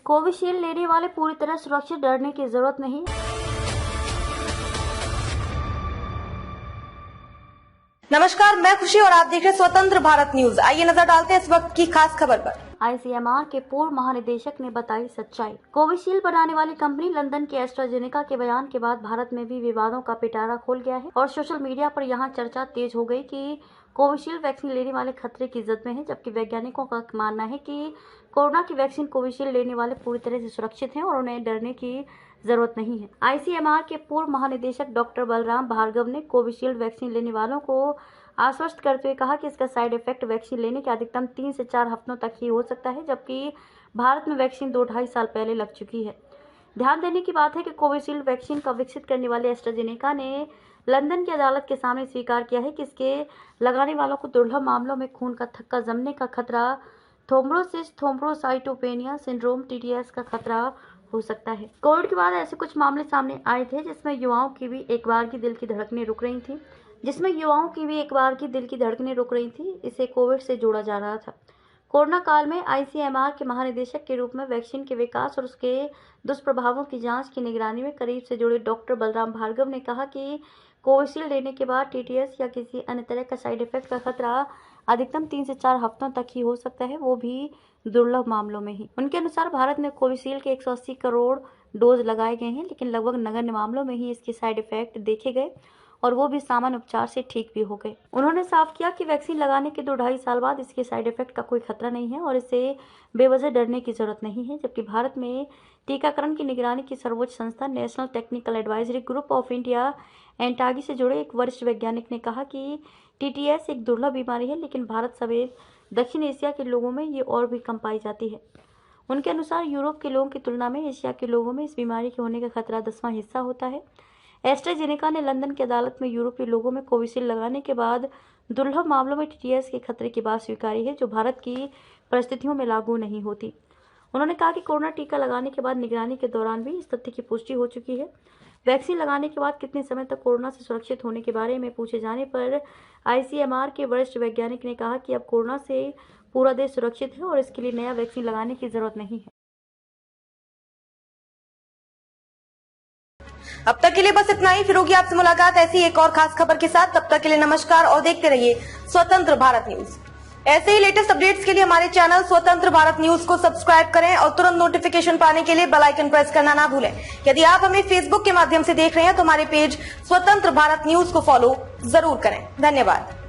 Covishield लेने वाले पूरी तरह सुरक्षित, डरने की जरूरत नहीं। नमस्कार, मैं खुशी और आप देख रहे हैं स्वतंत्र भारत न्यूज। आइए नजर डालते हैं इस वक्त की खास खबर पर। ICMR के पूर्व महानिदेशक ने बताई सच्चाई। कोविशील्ड बनाने वाली कंपनी लंदन के एस्ट्राजेनेका के बयान के बाद भारत में भी विवादों का पिटारा खोल गया है और सोशल मीडिया पर यहां चर्चा तेज हो गई कि कोविशील्ड वैक्सीन लेने वाले खतरे की जद में है, जबकि वैज्ञानिकों का मानना है कि कोरोना की वैक्सीन कोविशील्ड लेने वाले पूरी तरह से सुरक्षित हैं और उन्हें डरने की जरूरत नहीं है। ICMR के पूर्व महानिदेशक डॉक्टर बलराम भार्गव ने कोविशील्ड वैक्सीन लेने वालों को आश्वस्त करते हुए कहा कि इसका साइड इफेक्ट वैक्सीन लेने के अधिकतम 3 से 4 हफ्तों तक ही हो सकता है, जबकि भारत में वैक्सीन 2-2.5 साल पहले लग चुकी है। ध्यान देने की बात है कि कोविशील्ड वैक्सीन का विकसित करने वाले एस्ट्राजेनेका ने लंदन की अदालत के सामने स्वीकार किया है कि इसके लगाने वालों को दुर्लभ मामलों में खून का थक्का जमने का खतरा, थ्रोम्बोसिस, थ्रोम्बोसाइटोपेनिया सिंड्रोम, TTS का खतरा हो सकता है। कोविड के बाद ऐसे कुछ मामले सामने आए थे जिसमें युवाओं की भी एक बार की दिल की धड़कनें रुक रही थी। इसे कोविड से जोड़ा जा रहा था। कोरोना काल में ICMR के महानिदेशक के रूप में वैक्सीन के विकास और उसके दुष्प्रभावों की जांच की निगरानी में करीब से जुड़े डॉक्टर बलराम भार्गव ने कहा कि कोविशील्ड लेने के बाद TTS या किसी अन्य तरह का साइड इफेक्ट का खतरा अधिकतम 3 से 4 हफ्तों तक ही हो सकता है, वो भी दुर्लभ मामलों में ही। उनके अनुसार भारत में कोविशील्ड के 180 करोड़ डोज लगाए गए हैं, लेकिन लगभग नगण्य मामलों में ही इसके साइड इफेक्ट देखे गए और वो भी सामान्य उपचार से ठीक भी हो गए। उन्होंने साफ किया कि वैक्सीन लगाने के 2-2.5 साल बाद इसके साइड इफेक्ट का कोई खतरा नहीं है और इससे बेवजह डरने की जरूरत नहीं है, जबकि भारत में टीकाकरण की निगरानी की सर्वोच्च संस्था National Technical Advisory Group of India NTAGI से जुड़े एक वरिष्ठ वैज्ञानिक ने कहा कि TTS एक दुर्लभ बीमारी है, लेकिन भारत समेत दक्षिण एशिया के लोगों में ये और भी कम पाई जाती है। उनके अनुसार यूरोप के लोगों की तुलना में एशिया के लोगों में इस बीमारी के होने का खतरा 10वां हिस्सा होता है। एस्ट्राजेनेका ने लंदन की अदालत में यूरोपीय लोगों में कोविशील्ड लगाने के बाद दुर्लभ मामलों में TTS के खतरे की बात स्वीकारी है, जो भारत की परिस्थितियों में लागू नहीं होती। उन्होंने कहा कि कोरोना टीका लगाने के बाद निगरानी के दौरान भी इस तथ्य की पुष्टि हो चुकी है। वैक्सीन लगाने के बाद कितने समय तक कोरोना से सुरक्षित होने के बारे में पूछे जाने पर ICMR के वरिष्ठ वैज्ञानिक ने कहा कि अब कोरोना से पूरा देश सुरक्षित है और इसके लिए नया वैक्सीन लगाने की जरूरत नहीं है। अब तक के लिए बस इतना ही। फिर होगी आपसे मुलाकात ऐसी एक और खास खबर के साथ। तब तक के लिए नमस्कार और देखते रहिए स्वतंत्र भारत न्यूज। ऐसे ही लेटेस्ट अपडेट्स के लिए हमारे चैनल स्वतंत्र भारत न्यूज को सब्सक्राइब करें और तुरंत नोटिफिकेशन पाने के लिए बेल आइकन प्रेस करना ना भूलें। यदि आप हमें फेसबुक के माध्यम से देख रहे हैं तो हमारे पेज स्वतंत्र भारत न्यूज को फॉलो जरूर करें। धन्यवाद।